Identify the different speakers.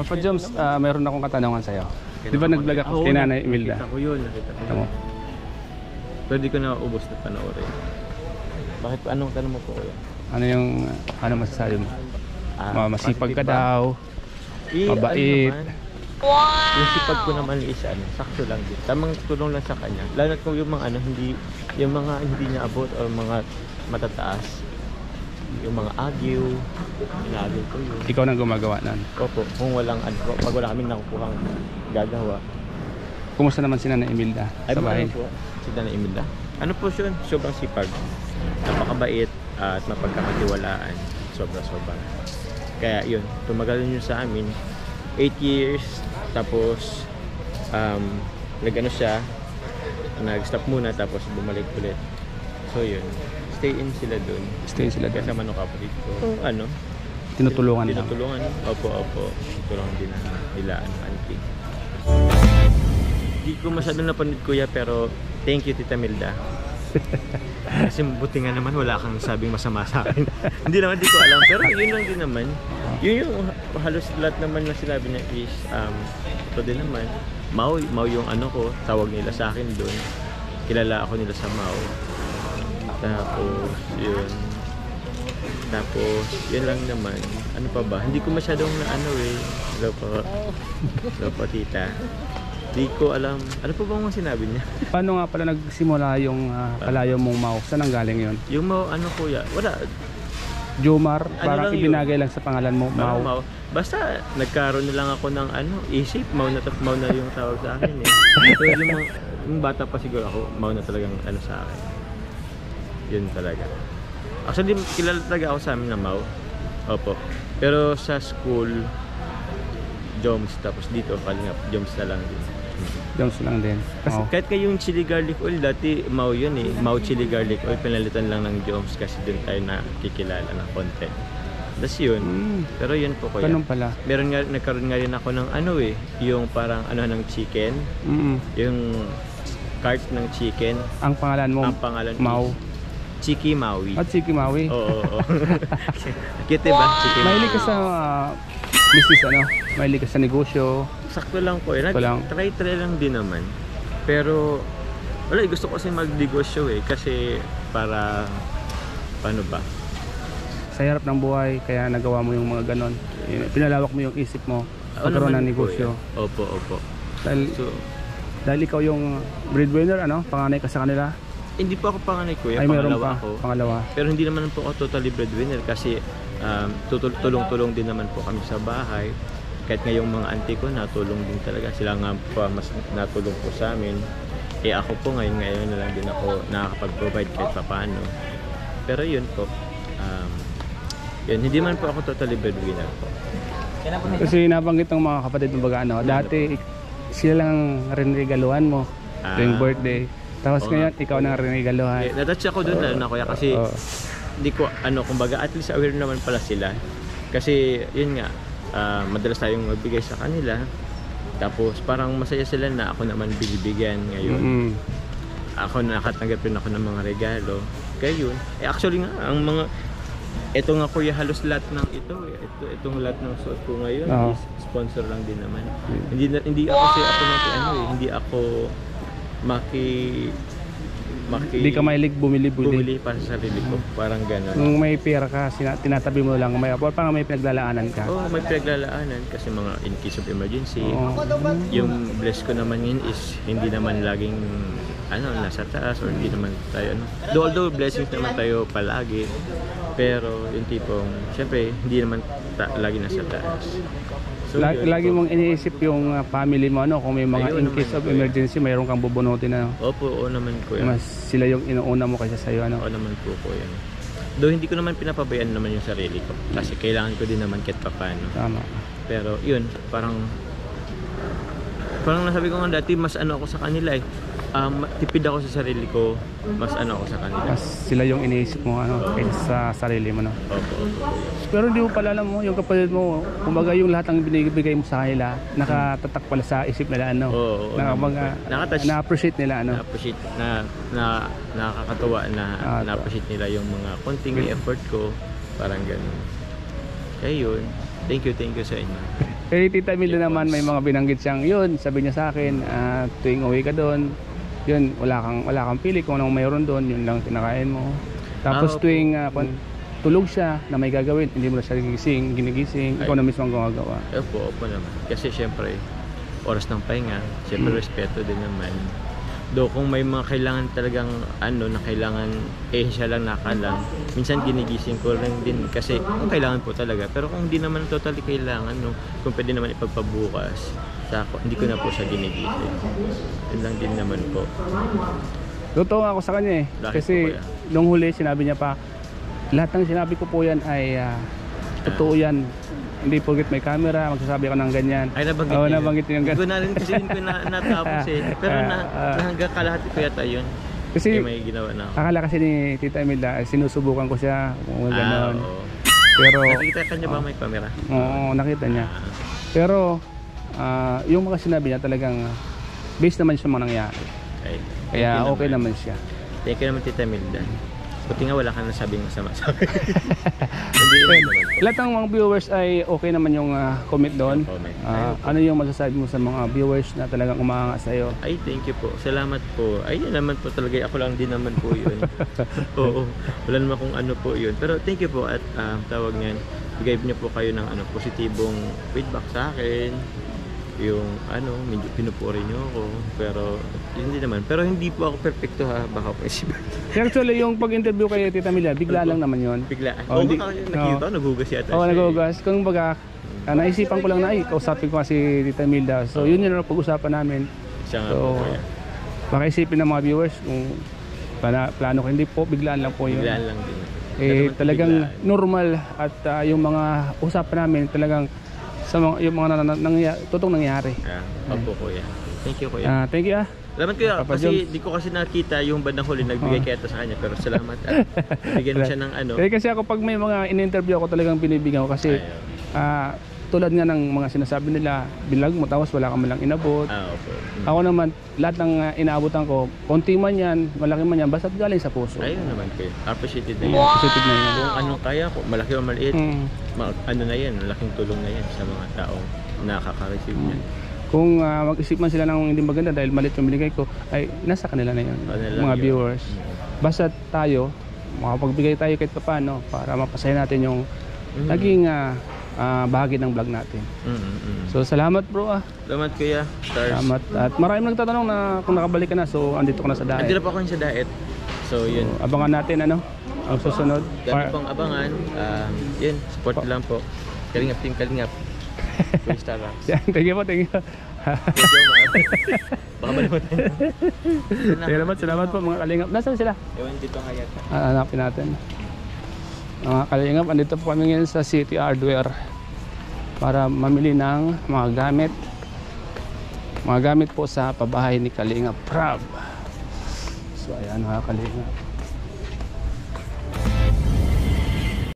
Speaker 1: Papa Joms, mayroon akong katanungan sa'yo. Di ba nag-vlog ako
Speaker 2: Oo,
Speaker 1: kay Nanay Imelda?
Speaker 2: Nakita ko yun, nakita ko
Speaker 1: Ito mo.
Speaker 2: yun. Pero di ko na ubos na panoorin. Bakit? Anong tanong mo po kuya?
Speaker 1: Ano yung, ano masasabi mo? Masipag ka
Speaker 2: positive ba?
Speaker 1: daw, mabait.
Speaker 2: Ano naman, wow! Yung sipag ko naman is ano, sakto lang din. Tamang tulong lang sa kanya. Lalo kung yung mga ano, yung mga hindi niya abot o mga matataas. Yung mga agyo, inaagyo ko yun.
Speaker 1: Ikaw nang gumagawa nun.
Speaker 2: Opo, kung walang ano, pag wala kaming nakukuhang gagawa.
Speaker 1: Kumusta naman si Nanay Imelda sa bahay?
Speaker 2: Ano po, si Nanay Imelda. Ano po siya? Sobrang sipag. Napakabait at mapagkakatiwalaan. Sobra-sobra. Kaya yun, tumagal yun sa amin. 8 years. Tapos, nag-ano siya, nag-stop muna tapos bumalik ulit. So yun, stay in sila dun.
Speaker 1: Stay sila doon.
Speaker 2: Kasama ng kapatid ko. Ano?
Speaker 1: Tinutulungan lang.
Speaker 2: Tinutulungan. Opo. Tinutulungan din nila auntie. Hindi ko masyadong napanood kuya pero thank you Tita Milda. Kasi buti nga naman wala kang sabing masama sa akin. Hindi naman, di ko alam. Pero yun lang din naman. Yun yung halos lahat naman na sinabi niya is ito din naman. Mau yung ano ko, tawag nila sa akin doon. Kilala ako nila sa Mau. Tapos yun. Tapos yun lang naman. Ano pa ba? Hindi ko masyadong na ano eh. Hello po tita. Di ko alam. Ano pa bang sinabi niya?
Speaker 1: Paano nga pala nagsimula yung palayo mong Mau? Saan ang galing yun?
Speaker 2: Yung Mau ano kuya? Wala.
Speaker 1: Jomar, parang
Speaker 2: lang
Speaker 1: ibinagay lang sa pangalan mo, Mau.
Speaker 2: Mau. Basta nagkaroon na lang ako ng ano, isip, Mau na yung tawag sa akin eh. So yung bata pa siguro ako, Mau na talagang ano sa akin. Yun talaga. Actually, kilala talaga ako sa amin na Mau. Opo. Pero sa school, Joms, tapos dito, Kalingap, Joms na lang din.
Speaker 1: Joms lang din.
Speaker 2: Kasi kahit kayong chili garlic oil, dati Mau yun eh. Mau chili garlic oil, pinalitan lang ng Joms kasi dun tayo nakikilala ng konti. Tapos yun. Pero yun po kuya.
Speaker 1: Ganun pala.
Speaker 2: Nagkaroon nga rin ako ng ano eh, yung parang ano ng chicken. Yung cart ng chicken.
Speaker 1: Ang pangalan mo?
Speaker 2: Ang pangalan
Speaker 1: Mau.
Speaker 2: Chiki Maui.
Speaker 1: At Chiki Maui.
Speaker 2: Oo. Cute diba? Chiki Maui.
Speaker 1: Mahilig ka sa business ano? Mahilig ka sa negosyo.
Speaker 2: Sakto lang po eh. Try lang din naman. Pero wala, gusto ko kasi magnegosyo eh. Kasi para paano ba?
Speaker 1: Sa harap ng buhay, kaya nagawa mo yung mga ganon. Pinalawak mo yung isip mo. Pagkaroon ng negosyo.
Speaker 2: Opo.
Speaker 1: Dahil ikaw yung breadwinner, ano? Panganay ka sa kanila.
Speaker 2: Hindi po ako panganay kuya,
Speaker 1: Pangalawa.
Speaker 2: Pero hindi naman po ako totally breadwinner kasi tulong-tulong din naman po kami sa bahay. Kahit ngayong mga auntie ko natulong din talaga. Sila nga po mas natulong po sa amin. Eh ako po ngayon na lang din ako nakakapag-provide kahit paano. Pero yun po. Yun, hindi man po ako totally breadwinner po.
Speaker 1: Kasi nabanggit ng mga kapatid mo baga ano, dati sila lang rin regaluhan mo tuwing birthday. Tapos ngayon, ikaw na rin regaluhan.
Speaker 2: Natouch ako dun na kuya kasi hindi ko kumbaga at least aware naman pala sila. Kasi yun nga, madalas tayong magbigay sa kanila. Tapos parang masaya sila na ako naman binibigyan ngayon. Ako nakatanggap rin ako ng mga regalo. Kaya yun. Actually nga, ang mga ito nga kuya, halos lahat ng itong lahat ng suot ko ngayon is sponsor lang din naman. Hindi ako kasi ako hindi ako
Speaker 1: hindi ka mahilig bumili
Speaker 2: para sa sarili ko, parang gano'n.
Speaker 1: Kung may pera ka, tinatabi mo lang, parang may pinaglalaanan ka.
Speaker 2: May pinaglalaanan kasi mga in case of emergency. Yung bless ko naman yun is hindi naman laging nasa taas or hindi naman tayo although blessings naman tayo palagi, pero yung tipong syempre hindi naman lagi nasa taas. So,
Speaker 1: lagi mong iniisip yung family mo kung may mga in case of emergency mayroon kang bubunutin
Speaker 2: Opo, naman kuya.
Speaker 1: Mas sila yung inuuna mo kaysa sa'yo
Speaker 2: Oo naman po kuya. Though hindi ko naman pinapabayaan naman yung sarili ko kasi kailangan ko din naman kahit paano.
Speaker 1: Tama.
Speaker 2: Pero yun, parang nasabi ko nga dati mas ako sa kanila eh. Tipid ako sa sarili ko, mas ako sa kanila.
Speaker 1: Mas sila yung iniisip mo kaysa sa sarili mo
Speaker 2: Opo.
Speaker 1: Pero hindi mo pala alam mo yung kapatid mo, kumbaga yung lahat ng binibigay mo sa kanila nakatatak pala sa isip nila na-appreciate nila
Speaker 2: Na-appreciate nakakatuwa na-appreciate nila yung mga konting effort ko, parang gano'n. Kaya yun, thank you sa inyo.
Speaker 1: Eh, Tita Milda naman may mga binanggit siyang yun, sabi niya sa akin, tuwing uwi ka doon, yun, wala kang pili kung anong mayroon doon, yun lang kinakain mo. Tapos
Speaker 2: opo.
Speaker 1: tuwing tulog siya na may gagawin, hindi mo na siya ginigising, ikaw na mismo ang gumagawa.
Speaker 2: Opo naman. Kasi syempre, oras ng pahinga, syempre respeto din naman. Do kung may mga kailangan talagang na kailangan siya lang nakalang, minsan ginigising ko rin din kasi kung kailangan po talaga. Pero kung hindi naman totally kailangan, kung pwede naman ipagpabukas, hindi ko na po siya ginigising. Yun lang din naman po.
Speaker 1: Totoo ako sa kanya eh.
Speaker 2: Bakit
Speaker 1: Kasi
Speaker 2: po kaya?
Speaker 1: nung huli sinabi niya pa, lahat ng sinabi ko po yan ay totoo yan. Hindi porket may camera, magsasabi ako ng ganyan.
Speaker 2: Ay, nabanggit
Speaker 1: Oo,
Speaker 2: niya.
Speaker 1: nabanggit niya yung
Speaker 2: Hindi ko
Speaker 1: ganyan.
Speaker 2: na rin kasi hindi ko natapos eh. Pero hanggang kalahati ko yata yun.
Speaker 1: Kasi
Speaker 2: may ginawa na ako.
Speaker 1: akala kasi ni Tita Imelda, sinusubukan ko siya kung gano'n.
Speaker 2: Oo.
Speaker 1: Pero,
Speaker 2: Nakita ka niya ba may camera?
Speaker 1: oo, nakita niya. Pero, yung mga sinabi niya talagang based naman siya mga nangyari.
Speaker 2: Ay,
Speaker 1: Kaya
Speaker 2: thank you
Speaker 1: okay naman siya.
Speaker 2: Thank you naman Tita Milda. Buti nga wala ka nasabing masama sa akin. Hindi naman po.
Speaker 1: Lahat ng mga viewers ay okay naman yung comment doon.
Speaker 2: Comment.
Speaker 1: Ano yung masasabi mo sa mga viewers na talagang umaanga sa iyo?
Speaker 2: Ay, thank you po. Salamat po. Ay, yun naman po talaga. Ako lang din naman po yun. Oo. Wala naman kung ano po yun. Pero thank you po at tawag niyan. Bigay niyo po kayo ng positibong feedback sa akin. Yung medyo pinupuri niyo ako. Pero hindi naman. Pero hindi po ako perfecto ha. Baka po isipin.
Speaker 1: Actually, yung pag-interview kay Tita Milda, bigla lang naman yun.
Speaker 2: Biglaan.
Speaker 1: Oh,
Speaker 2: Oo,
Speaker 1: hindi-
Speaker 2: nakita ko, naghugas yata
Speaker 1: Oo,
Speaker 2: siya eh.
Speaker 1: nag-ugas. Kung baga, naisipan ko lang na, kausapin ko si Tita Milda. So, yun yung pag-usapan namin.
Speaker 2: Siya nga po
Speaker 1: So,
Speaker 2: kuya.
Speaker 1: baka isipin ng mga viewers kung plano ko. Hindi po, biglaan lang po yun.
Speaker 2: Biglaan lang din.
Speaker 1: Talagang
Speaker 2: Biglaan.
Speaker 1: normal at yung mga usapan namin talagang sa mga, yung mga totoong nangyari.
Speaker 2: Opo kuya. Thank you kuya.
Speaker 1: Thank you
Speaker 2: Salamat kuya.
Speaker 1: Papa
Speaker 2: Kasi
Speaker 1: Jones.
Speaker 2: di ko kasi nakita yung bandang huli. Nagbigay kaya sa kanya. Pero salamat at bigyan mo siya ng
Speaker 1: Kasi ako pag may mga in-interview ako talagang binibigyan ko kasi tulad nga ng mga sinasabi nila, bilag mo tapos wala ka man lang inabot.
Speaker 2: Opo.
Speaker 1: Ako naman, lahat ng inaabutan ko, konti man yan, malaki man yan, basta galing sa puso.
Speaker 2: Ayun naman kuya. Appreciated na yan.
Speaker 1: Positive na yan.
Speaker 2: Kung anong kaya ko, malaki o maliit,
Speaker 1: Mm.
Speaker 2: ano na yan, malaking tulong na yan sa mga taong nakaka-receive niyan.
Speaker 1: Kung mag-isip man sila ng hindi maganda dahil malit yung binigay ko, ay nasa kanila na yun,
Speaker 2: Kanila
Speaker 1: mga
Speaker 2: yun.
Speaker 1: viewers. Basta tayo, makapagbigay tayo kahit paano para mapasaya natin yung naging bahagi ng vlog natin. So salamat bro
Speaker 2: Salamat kuya. Stars.
Speaker 1: Salamat. At maraming nagtatanong na kung nakabalik ka na, so andito ka na sa
Speaker 2: Andito
Speaker 1: Daet.
Speaker 2: na po ako sa Daet. So yun.
Speaker 1: So, abangan natin ang susunod.
Speaker 2: Dami pong abangan. Yun, support lang po. Kalingap team Kalingap. Full star lang.
Speaker 1: Thank you po, thank you.
Speaker 2: Medyo baka malimutan nyo.
Speaker 1: Salamat po mga kalingap. Nasaan sila?
Speaker 2: Ewan dito kaya.
Speaker 1: Hanapin natin. Mga kalingap, andito po kami ngayon sa City Hardware para mamili ng mga gamit. Mga gamit po sa pabahay ni Kalingap Prab. So ayan mga kalingap.